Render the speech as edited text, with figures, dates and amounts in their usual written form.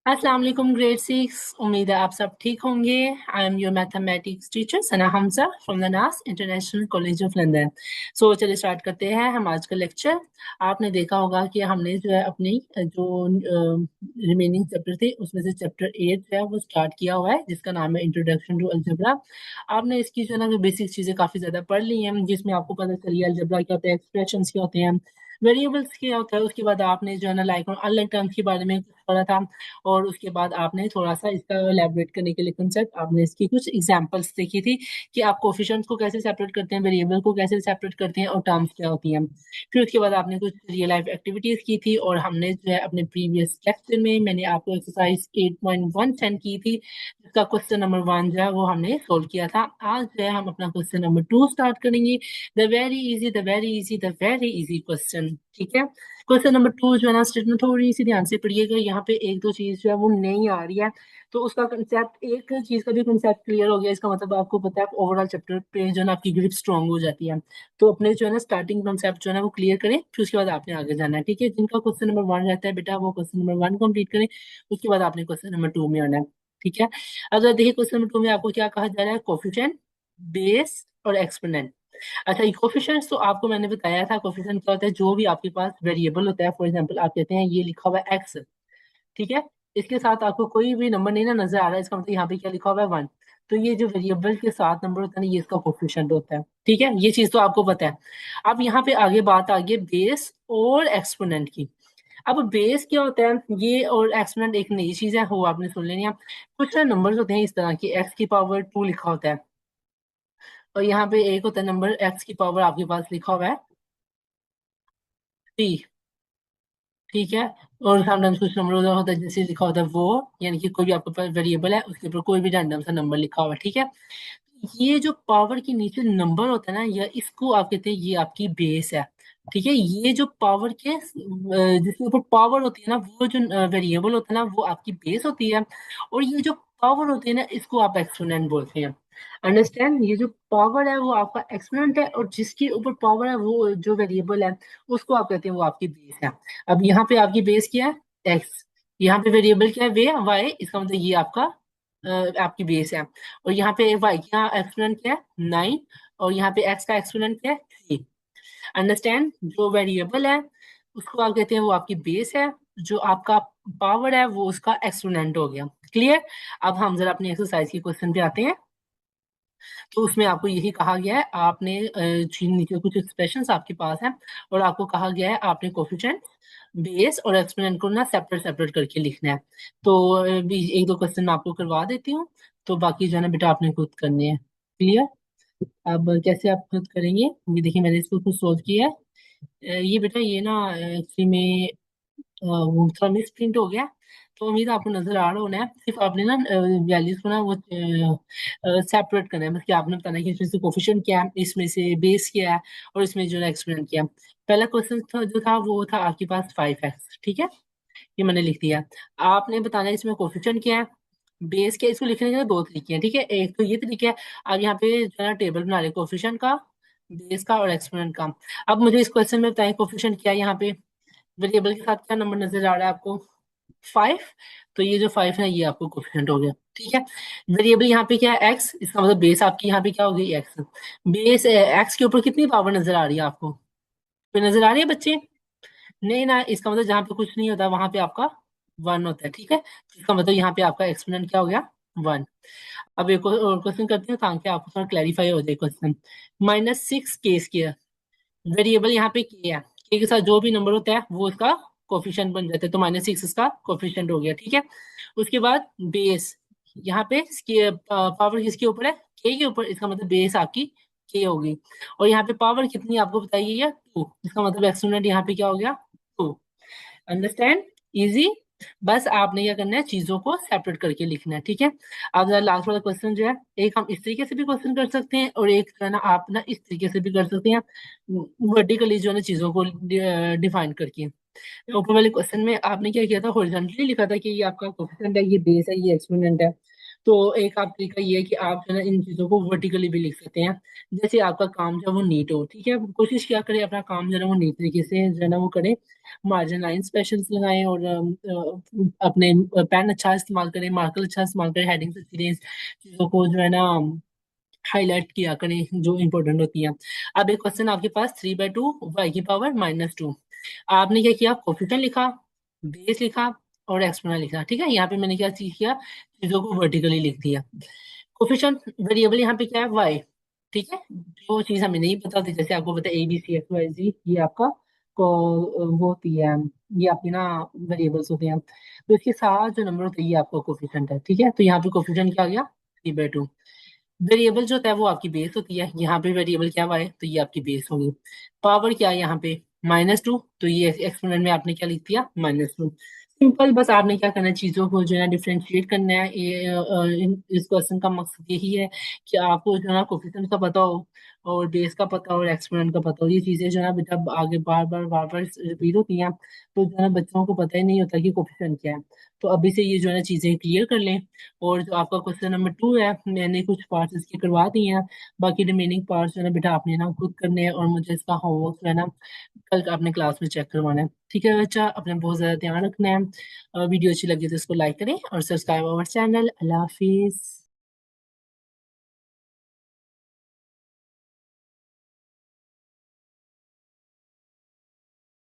अस्सलाम वालेकुम ग्रेड 6। उम्मीद है आप सब ठीक होंगे। I am your mathematics teacher Sana Hamza from the नास इंटरनेशनल कॉलेज ऑफ लंदन। चलिए स्टार्ट करते हैं हम आज का लेक्चर। आपने देखा होगा कि हमने जो है अपनी जो रिमेनिंग चैप्टर थे उसमें से चैप्टर 8 जो है वो स्टार्ट किया हुआ है, जिसका नाम है इंट्रोडक्शन टू अलजेब्रा। आपने इसकी जो है ना बेसिक चीजें काफी ज्यादा पढ़ ली हैं, जिसमें आपको पता चली अलजेब्रा क्या होता है, एक्सप्रेशंस क्या होते हैं, वेरिएबल्स क्या होता है। उसके बाद आपने जो है ना लाइक और अनलाइक टर्म्स के बारे में पढ़ा था। और उसके बाद आपने थोड़ा सा इसका एलैबोरेट करने के लिए कंसेप्ट आपने इसकी कुछ एग्जांपल्स देखी थी कि आप कोफिशिएंट्स को कैसे सेपरेट करते हैं, वेरिएबल को कैसे सेपरेट करते हैं और टर्म्स क्या होती हैं। फिर उसके बाद आपने कुछ रियल लाइफ एक्टिविटीज की थी और हमने जो है अपने प्रीवियस लेक्चर में मैंने आपको एक्सरसाइज 8.1 सेंड की थी, जिसका क्वेश्चन नंबर 1 जो है वो हमने सोल्व किया था। आज जो है हम अपना क्वेश्चन नंबर 2 स्टार्ट करेंगे। The very easy question. ठीक है, क्वेश्चन नंबर 2 जो है ना स्टेटमेंट थोड़ी सी ध्यान से पढ़िएगा। यहाँ पे एक दो चीज जो है वो नहीं आ रही है, तो उसका कंसेप्ट, एक चीज का भी कंसेप्ट क्लियर हो गया, इसका मतलब आपको पता है ओवरऑल चैप्टर पे जो है ना आपकी ग्रिप स्ट्रांग हो जाती है। तो अपने जो है ना स्टार्टिंग कंसेप्ट जो है ना वो क्लियर करें, फिर उसके बाद आपने आगे जाना है। ठीक है, जिनका क्वेश्चन नंबर 1 रहता है बेटा वो क्वेश्चन नंबर 1 कंप्लीट करें, उसके बाद आपने क्वेश्चन नंबर 2 में आना है। ठीक है, अगर देखिए क्वेश्चन नंबर 2 में आपको क्या कहा जा रहा है, कोफिशिएंट, बेस और एक्सपोनेंट। अच्छा, ये कोफिशिएंट्स तो आपको मैंने बताया था। कोफिशिएंट क्या होता है, जो भी आपके पास वेरिएबल होता है, फॉर एग्जांपल आप कहते हैं ये लिखा हुआ है एक्स। ठीक है, इसके साथ आपको कोई भी नंबर नहीं ना नजर आ रहा है, इसका मतलब यहाँ पे क्या लिखा हुआ है 1। तो ये जो वेरिएबल के साथ नंबर होता है ना, ये इसका कोफिशिएंट होता है। ठीक है, ये चीज तो आपको पता है। अब यहाँ पे आगे बात आ गई बेस और एक्सपोनेंट की। अब बेस क्या होता है, ये और एक्सपोनेंट एक नई चीज है, वो आपने सुन लेनी है। कुछ नंबर्स होते हैं इस तरह की, एक्स की पावर 2 लिखा होता है, और यहाँ पे एक होता है नंबर एक्स की पावर आपके पास लिखा हुआ है 3। ठीक है, और समटाइम्स कुछ नंबर उधर होता है जैसे लिखा होता है वो, यानी कि कोई भी आपके पास वेरिएबल है उसके ऊपर कोई भी रैंडम सा नंबर लिखा हुआ है। ठीक है, ये जो पावर के नीचे नंबर होता है ना, या इसको आप कहते हैं ये आपकी बेस है। ठीक है, ये जो पावर के जिसके ऊपर पावर होती है ना, वो जो वेरिएबल होता है ना वो आपकी बेस होती है। और ये जो पावर होती है ना, इसको आप एक्सपोनेंट बोलते हैं। अंडरस्टैंड, ये जो पावर है वो आपका एक्सपोनेंट है, और जिसके ऊपर पावर है वो जो वेरिएबल है उसको आप कहते हैं वो आपकी बेस है। अब यहाँ पे आपकी बेस क्या है, एक्स। यहाँ पे वेरिएबल क्या है, वे वाई, इसका मतलब ये आपका आपकी बेस है। और यहाँ पे वाई का एक्सपोनेंट क्या है 9, और यहाँ पे एक्स का एक्सपोनेंट क्या है 3। अंडरस्टैंड, जो वेरिएबल है उसको आप कहते हैं वो आपकी बेस है, जो आपका पावर है वो उसका एक्सपोनेंट हो गया। क्लियर। अब हम जरा अपनी एक्सरसाइज के क्वेश्चन पे आते हैं। तो उसमें आपको यही कहा गया है, आपने नीचे कुछ एक्सप्रेशंस आपके पास हैं, और आपको कहा गया है आपने कोफिशिएंट, बेस और एक्सपोनेंट को ना सेपरेट सेपरेट करके लिखना है। तो एक दो क्वेश्चन मैं आपको करवा देती हूँ, तो बाकी जो है ना बेटा आपने खुद करने हैं। क्लियर। अब कैसे आप खुद करेंगे, ये देखिए मैंने इसको खुद सोल्व किया है। ये बेटा ये ना एक्चुअली में वो थोड़ा मिस प्रिंट हो गया, तो उम्मीद है आपको नजर आ रहा होना है। सिर्फ आपने ना वैल्यूज को ना वो सेपरेट करना है, मतलब कि आपने बताना है कि इसमें से कोफिशिएंट क्या है, इसमें से बेस क्या है, और इसमें जो एक्सपोनेंट क्या है। पहला क्वेश्चन था जो था वो था आपके पास 5x। ठीक है, ये मैंने लिख दिया। आपने बताना है इसमें कोफिशिएंट क्या है, बेस क्या है। इसको लिखने के दो तरीके हैं। ठीक है, एक तो ये तरीका है, आप यहाँ पे जो है ना टेबल बना रहे कोफिशिएंट का, बेस का और एक्सपोनेंट का। अब मुझे इस क्वेश्चन में बताएं कोफिशिएंट क्या है, यहाँ पे वेरिएबल के साथ क्या नंबर नजर आ रहा है आपको 5। तो ये जो 5 है ये आपको कोफिशिएंट हो गया। ठीक है, वेरिएबल यहाँ पे क्या है एक्स, इसका मतलब बेस आपकी यहाँ पे क्या हो गई एक्स। बेस एक्स के ऊपर कितनी पावर नजर आ रही है आपको, कोई नजर आ रही है बच्चे? नहीं ना, इसका मतलब जहाँ पे कुछ नहीं होता वहां पे आपका 1 होता है। ठीक है, तो इसका मतलब यहाँ पे आपका एक्सपोनेंट क्या हो गया 1। अब एक और क्वेश्चन करते हैं ताकि आपको थोड़ा क्लैरिफाई हो जाए क्वेश्चन। -6 के स्क्वायर, वेरिएबल यहाँ पे के है, के के साथ जो भी नंबर होता है वो उसका कोफिशिएंट बन जाता है, तो -6 इसका कोफिशिएंट हो गया। ठीक है, उसके बाद बेस, यहाँ पे पावर किसके ऊपर है, के ऊपर, इसका मतलब बेस आपकी के होगी। और यहाँ पे पावर कितनी आपको बताइए, या 2, इसका मतलब एक्सपोनेंट यहाँ पे क्या हो गया 2। Understand, easy. बस आपने क्या करना है, चीजों को सेपरेट करके लिखना है। ठीक है, अब जरा लास्ट वाला क्वेश्चन जो है, एक हम इस तरीके से भी क्वेश्चन कर सकते हैं, और एक जो है ना आप ना इस तरीके से भी कर सकते हैं, वर्टिकली जो है ना चीजों को डिफाइन करके। ऊपर वाले क्वेश्चन में आपने क्या किया था, हॉरिजॉन्टली लिखा था कि ये आपका कोफिशिएंट है, ये बेस है, ये एक्सपोनेंट है। तो एक आप तरीका ये है कि आप जो है ना इन चीजों को वर्टिकली भी लिख सकते हैं। जैसे आपका काम जो है वो नीट हो, ठीक है, कोशिश क्या करें अपना काम जो है ना वो नीट तरीके से जो है ना वो करें। मार्जिन लाइन स्पेशल्स लगाएं और अपने पेन अच्छा इस्तेमाल करें, मार्कर अच्छा इस्तेमाल करें, हेडिंग्स अच्छी दें, चीजों को जो है ना हाईलाइट किया करें जो इंपॉर्टेंट होती है। अब एक क्वेश्चन आपके पास 3/2 y⁻²। आपने क्या किया, कोफिशिएंट लिखा, बेस लिखा और एक्सपोनेंट लिखा, ठीक है। यहाँ पे मैंने क्या चीज किया, चीजों को वर्टिकली लिख दिया। कोफिशिएंट वेरिएबल यहाँ पे क्या है, y, ठीक है। जो चीज हमें नहीं पता होती, जैसे आपको पता है ABCXYZ, ये आपका को वो होती है, ये आपकी ना वेरिएबल्स होते हैं। तो इसके साथ जो नंबर होता है ये आपका कोफिशिएंट है, ठीक है। तो यहाँ पे कोफिशिएंट क्या आ गया, 3/2। वेरिएबल जो होता है वो आपकी बेस होती है, यहाँ पे वेरिएबल क्या हुआ है, तो ये आपकी बेस होगी। पावर क्या है यहाँ पे, -2, तो ये एक्सपोनेंट में आपने क्या लिख दिया, -2। सिंपल, बस आपने क्या करना है, चीजों को जो है ना डिफ्रेंशिएट करना है। इस क्वेश्चन का मकसद यही है कि आपको जो है ना कोफिशिएंट का पता हो और बेस का पता हो और एक्सपोनेंट का पता हो। ये चीजें जो है ना बेटा आगे बार बार रिपीट होती हैं, तो जो है ना बच्चों को पता ही नहीं होता कि कोफिशिएंट क्या है। तो अभी से ये जो है ना चीजें क्लियर कर लें। और जो आपका क्वेश्चन नंबर 2 है, मैंने कुछ पार्ट्स इसके करवा दिए हैं, बाकी रिमेनिंग पार्ट्स जो है ना बेटा आपने ना खुद करने हैं, और मुझे इसका होमवर्क जो है ना कल अपने क्लास में चेक करवाना है, ठीक है बच्चा। अपने बहुत ज्यादा ध्यान रखना है। वीडियो अच्छी लगी तो इसको लाइक करें और subscribe our channel. Allah Hafiz.